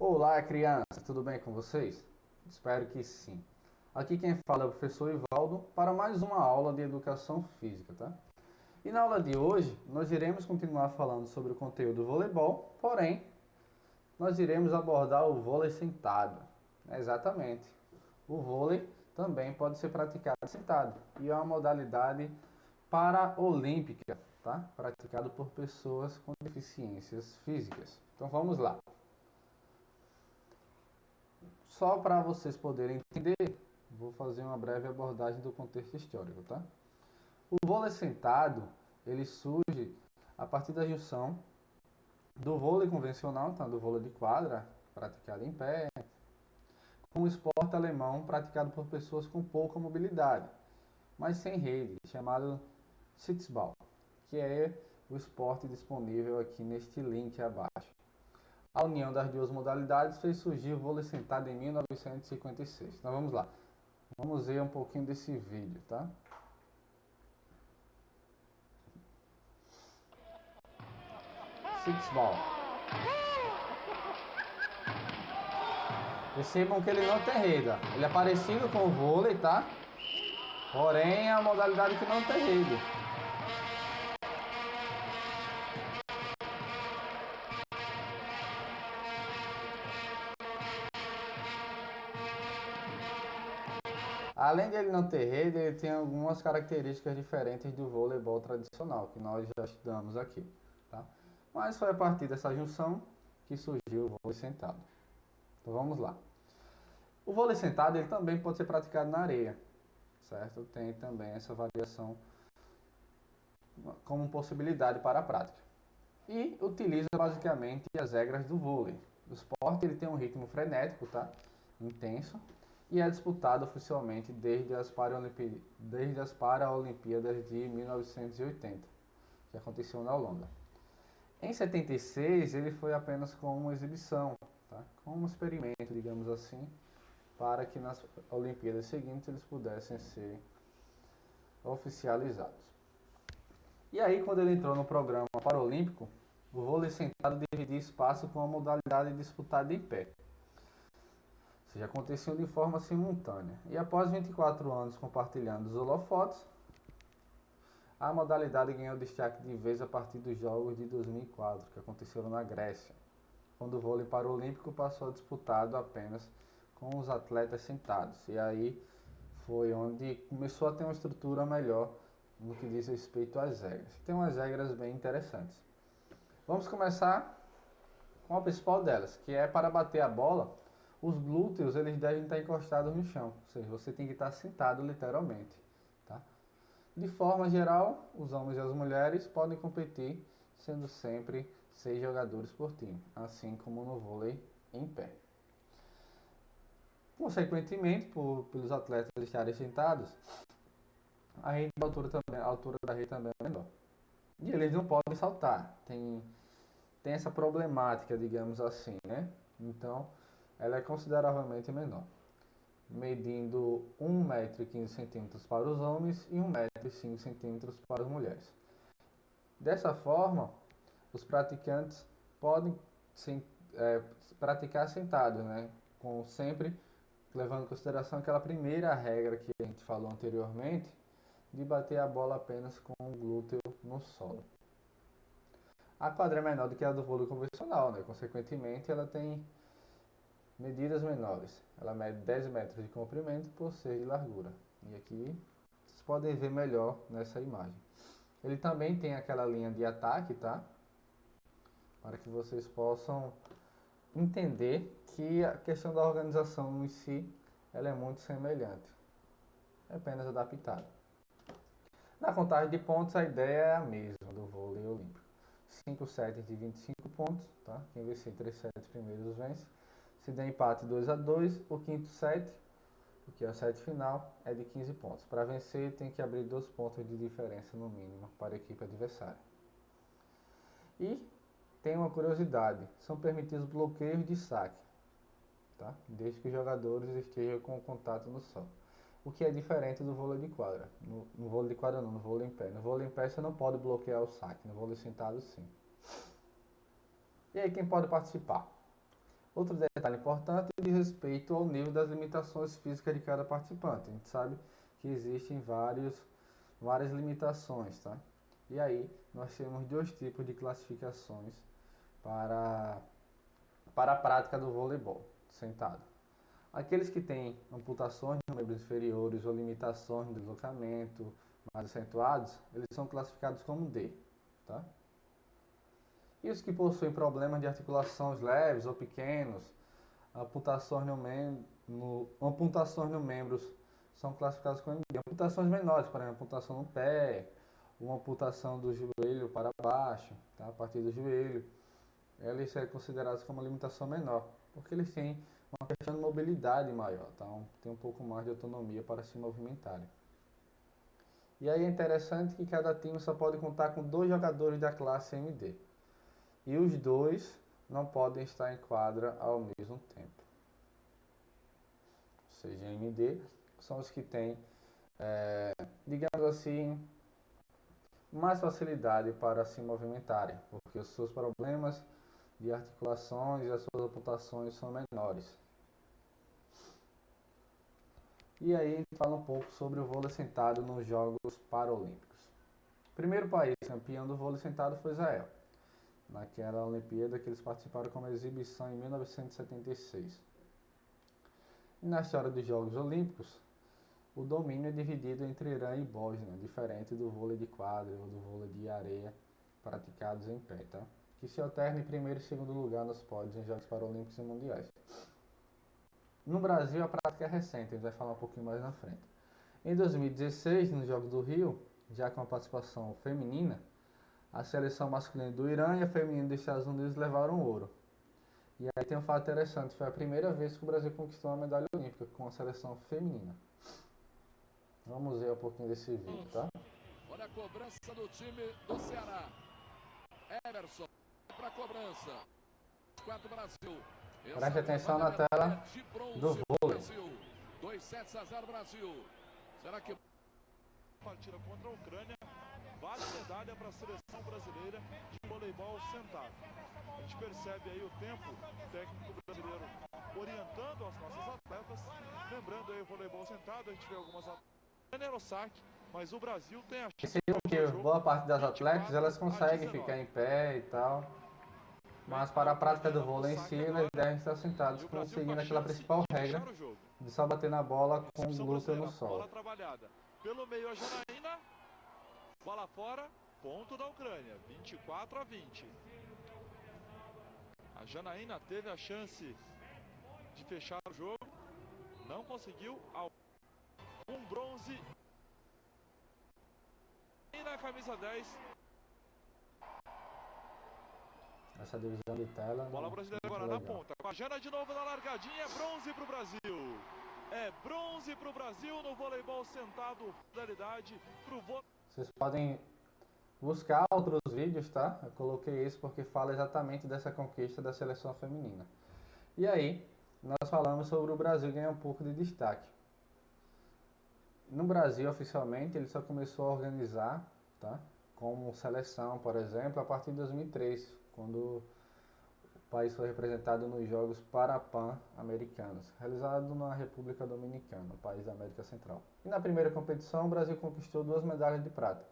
Olá, crianças, tudo bem com vocês? Espero que sim. Aqui quem fala é o professor Ivaldo para mais uma aula de educação física, tá? E na aula de hoje nós iremos continuar falando sobre o conteúdo do voleibol, porém nós iremos abordar o vôlei sentado. Exatamente. O vôlei também pode ser praticado sentado e é uma modalidade paraolímpica, tá? Praticado por pessoas com deficiências físicas. Então vamos lá. Só para vocês poderem entender, vou fazer uma breve abordagem do contexto histórico, tá? O vôlei sentado, ele surge a partir da junção do vôlei convencional, tá? Do vôlei de quadra, praticado em pé, com o esporte alemão praticado por pessoas com pouca mobilidade, mas sem rede, chamado Sitzball, que é o esporte disponível aqui neste link abaixo. A união das duas modalidades fez surgir o vôlei sentado em 1956. Então vamos lá. Vamos ver um pouquinho desse vídeo, tá? Six-ball. Percebam que ele não tem rede. Ele é parecido com o vôlei, tá? Porém, é a modalidade que não tem rede. Além de ele não ter rede, ele tem algumas características diferentes do voleibol tradicional, que nós já estudamos aqui, tá? Mas foi a partir dessa junção que surgiu o vôlei sentado. Então vamos lá. O vôlei sentado ele também pode ser praticado na areia, certo? Tem também essa variação como possibilidade para a prática. E utiliza basicamente as regras do vôlei. O esporte ele tem um ritmo frenético, tá? Intenso, e é disputado oficialmente desde as Paralimpíadas de 1980, que aconteceu na Holanda. Em 76 ele foi apenas como uma exibição, tá? Como um experimento, digamos assim, para que nas Olimpíadas seguintes eles pudessem ser oficializados. E aí, quando ele entrou no programa paralímpico, o vôlei sentado dividia espaço com a modalidade disputada em pé. Ou seja, aconteciam de forma simultânea. E após 24 anos compartilhando os holofotes, a modalidade ganhou destaque de vez a partir dos Jogos de 2004, que aconteceram na Grécia, quando o vôlei paralímpico passou a disputado apenas com os atletas sentados. E aí foi onde começou a ter uma estrutura melhor no que diz respeito às regras. Tem umas regras bem interessantes. Vamos começar com a principal delas, que é para bater a bola, os glúteos eles devem estar encostados no chão, ou seja, você tem que estar sentado literalmente, tá? De forma geral, os homens e as mulheres podem competir, sendo sempre 6 jogadores por time, assim como no vôlei em pé. Consequentemente, pelos atletas estarem sentados, a altura da rede também é menor. E eles não podem saltar. Tem essa problemática, digamos assim, né? Então, ela é consideravelmente menor, medindo 1,15 m para os homens e 1,05 m para as mulheres. Dessa forma, os praticantes podem praticar sentados, né? Com sempre levando em consideração aquela primeira regra que a gente falou anteriormente, de bater a bola apenas com o glúteo no solo. A quadra é menor do que a do vôlei convencional, né? Consequentemente, ela tem medidas menores. Ela mede 10 metros de comprimento por 6 de largura. E aqui vocês podem ver melhor nessa imagem. Ele também tem aquela linha de ataque, tá? Para que vocês possam entender que a questão da organização em si, ela é muito semelhante. É apenas adaptada. Na contagem de pontos, a ideia é a mesma do vôlei olímpico. 5 sets de 25 pontos, tá? Quem vencer 3 sets primeiros vence. Se der empate 2-2, o quinto set, o que é o set final, é de 15 pontos. Para vencer, tem que abrir 2 pontos de diferença no mínimo para a equipe adversária. E tem uma curiosidade, são permitidos bloqueios de saque, tá? Desde que os jogadores estejam com o contato no solo. O que é diferente do vôlei de quadra. No vôlei de quadra não, no vôlei em pé. No vôlei em pé você não pode bloquear o saque, no vôlei sentado sim. E aí quem pode participar? Outro detalhe importante diz respeito ao nível das limitações físicas de cada participante. A gente sabe que existem várias limitações, tá? E aí nós temos dois tipos de classificações para a prática do voleibol sentado. Aqueles que têm amputações nos membros inferiores ou limitações no deslocamento mais acentuados, eles são classificados como D, tá? E os que possuem problemas de articulações leves ou pequenos, amputações no membros, são classificados como MD. Amputações menores, por exemplo, amputação no pé, uma amputação do joelho para baixo, tá? A partir do joelho, eles são considerados como uma limitação menor, porque eles têm uma questão de mobilidade maior, tá? Tem um pouco mais de autonomia para se movimentarem. E aí é interessante que cada time só pode contar com 2 jogadores da classe MD. E os 2 não podem estar em quadra ao mesmo tempo. Ou seja, MD são os que têm, digamos assim, mais facilidade para se movimentarem, porque os seus problemas de articulações e as suas amputações são menores. E aí a gente fala um pouco sobre o vôlei sentado nos Jogos Paralímpicos. O primeiro país campeão do vôlei sentado foi Israel, naquela Olimpíada que eles participaram como exibição em 1976. E na história dos Jogos Olímpicos, o domínio é dividido entre Irã e Bósnia, diferente do vôlei de quadra ou do vôlei de areia praticados em pé, tá? Que se alterna em primeiro e segundo lugar nos pódios em Jogos Paralímpicos e Mundiais. No Brasil, a prática é recente, a gente vai falar um pouquinho mais na frente. Em 2016, nos Jogos do Rio, já com a participação feminina, a seleção masculina do Irã e a feminina dos Estados Unidos levaram ouro. E aí tem um fato interessante, foi a primeira vez que o Brasil conquistou uma medalha olímpica com a seleção feminina. Vamos ver um pouquinho desse vídeo, tá? Olha a cobrança do time do Ceará. Everson para a cobrança. 4 Brasil. Preste atenção na tela do vôlei. 2-0 Brasil. Será que partida contra a Ucrânia vale medalha para a seleção brasileira de voleibol sentado? A gente percebe aí o tempo técnico brasileiro orientando as nossas atletas. Lembrando aí o voleibol sentado, a gente vê algumas atletas no saque, mas o Brasil tem a chance de porque boa parte das atletas elas conseguem ficar em pé e tal. Mas para a prática do vôlei em si, eles devem estar sentados, seguindo aquela principal regra de só bater na bola com o glúteo no solo. Bola trabalhada pelo meio a Janaína, bola fora, ponto da Ucrânia, 24-20. A Janaína teve a chance de fechar o jogo, não conseguiu. Um bronze e na camisa 10. Essa divisão de tela. Bola brasileira agora na ponta. Com a Jana de novo na largadinha. Bronze para o Brasil. É bronze para o Brasil no voleibol sentado. Modalidade para o vôlei. Vocês podem buscar outros vídeos, tá? Eu coloquei esse porque fala exatamente dessa conquista da seleção feminina. E aí, nós falamos sobre o Brasil ganhar um pouco de destaque. No Brasil, oficialmente, ele só começou a organizar, tá? Como seleção, por exemplo, a partir de 2003, quando o país foi representado nos Jogos Parapan-Americanos, realizado na República Dominicana, país da América Central. E na primeira competição, o Brasil conquistou 2 medalhas de prata,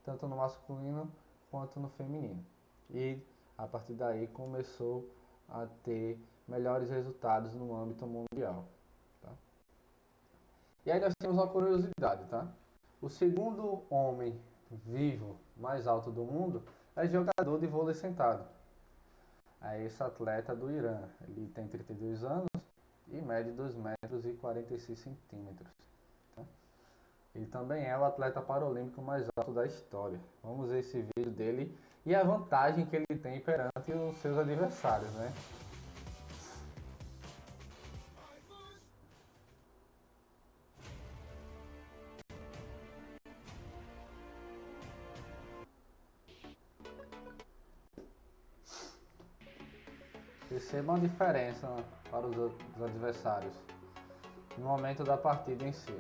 tanto no masculino quanto no feminino. E a partir daí começou a ter melhores resultados no âmbito mundial. Tá? E aí nós temos uma curiosidade, tá? O segundo homem vivo mais alto do mundo é jogador de vôlei sentado. É esse atleta do Irã. Ele tem 32 anos e mede 2 metros e 46 centímetros. Tá? Ele também é o atleta paralímpico mais alto da história. Vamos ver esse vídeo dele e a vantagem que ele tem perante os seus adversários, né? Percebam a diferença para os adversários no momento da partida em si.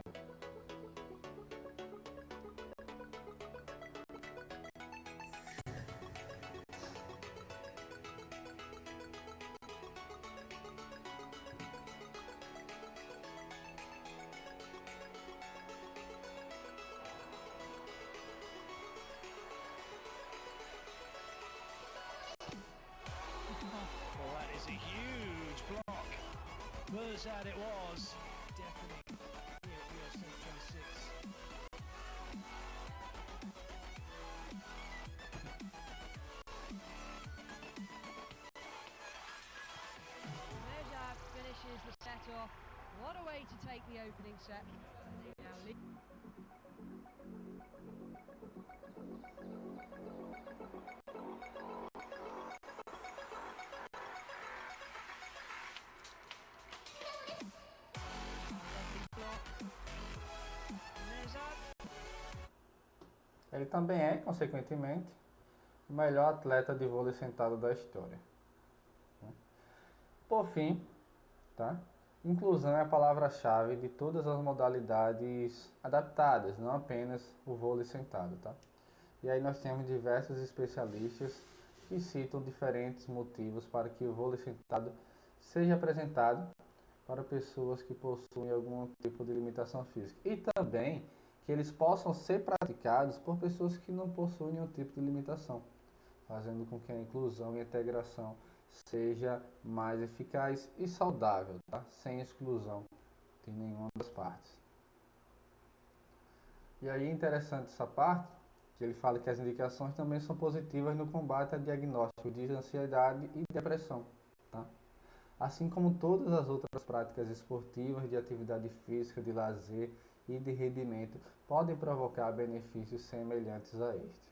It's a huge block. Buzz out it was. Definitely here at Rio 26. Mejab finishes the set off. What a way to take the opening set. And they now lead. Ele também é, consequentemente, o melhor atleta de vôlei sentado da história. Por fim, tá? Inclusão é a palavra-chave de todas as modalidades adaptadas, não apenas o vôlei sentado, tá? E aí nós temos diversos especialistas que citam diferentes motivos para que o vôlei sentado seja apresentado para pessoas que possuem algum tipo de limitação física. E também que eles possam ser praticados por pessoas que não possuem nenhum tipo de limitação, fazendo com que a inclusão e a integração seja mais eficaz e saudável, tá? Sem exclusão de nenhuma das partes. E aí é interessante essa parte, que ele fala que as indicações também são positivas no combate a diagnóstico de ansiedade e depressão, tá? Assim como todas as outras práticas esportivas, de atividade física, de lazer e de rendimento, podem provocar benefícios semelhantes a este.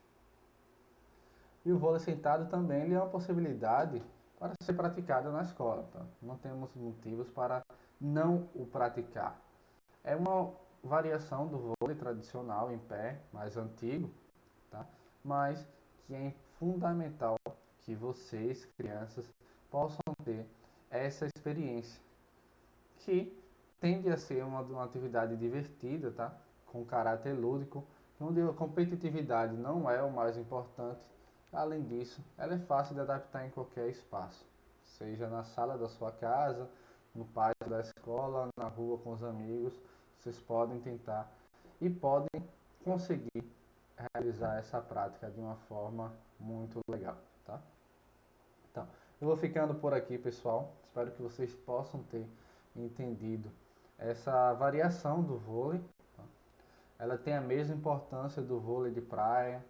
E o vôlei sentado também ele é uma possibilidade para ser praticado na escola, tá? Não temos motivos para não o praticar. É uma variação do vôlei tradicional em pé, mais antigo, tá? Mas que é fundamental que vocês, crianças, possam ter essa experiência, que tende a ser uma atividade divertida, tá? Com caráter lúdico, onde a competitividade não é o mais importante. Além disso, ela é fácil de adaptar em qualquer espaço, seja na sala da sua casa, no pátio da escola, na rua com os amigos. Vocês podem tentar e podem conseguir realizar essa prática de uma forma muito legal, tá? Então, eu vou ficando por aqui, pessoal. Espero que vocês possam ter entendido essa variação do vôlei. Tá? Ela tem a mesma importância do vôlei de praia,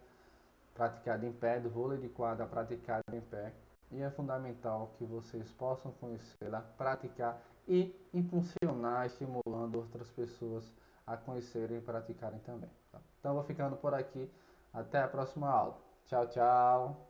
praticado em pé, do vôlei de quadra praticado em pé. E é fundamental que vocês possam conhecê-la, praticar e impulsionar, estimulando outras pessoas a conhecerem e praticarem também. Tá? Então, eu vou ficando por aqui. Até a próxima aula. Tchau, tchau.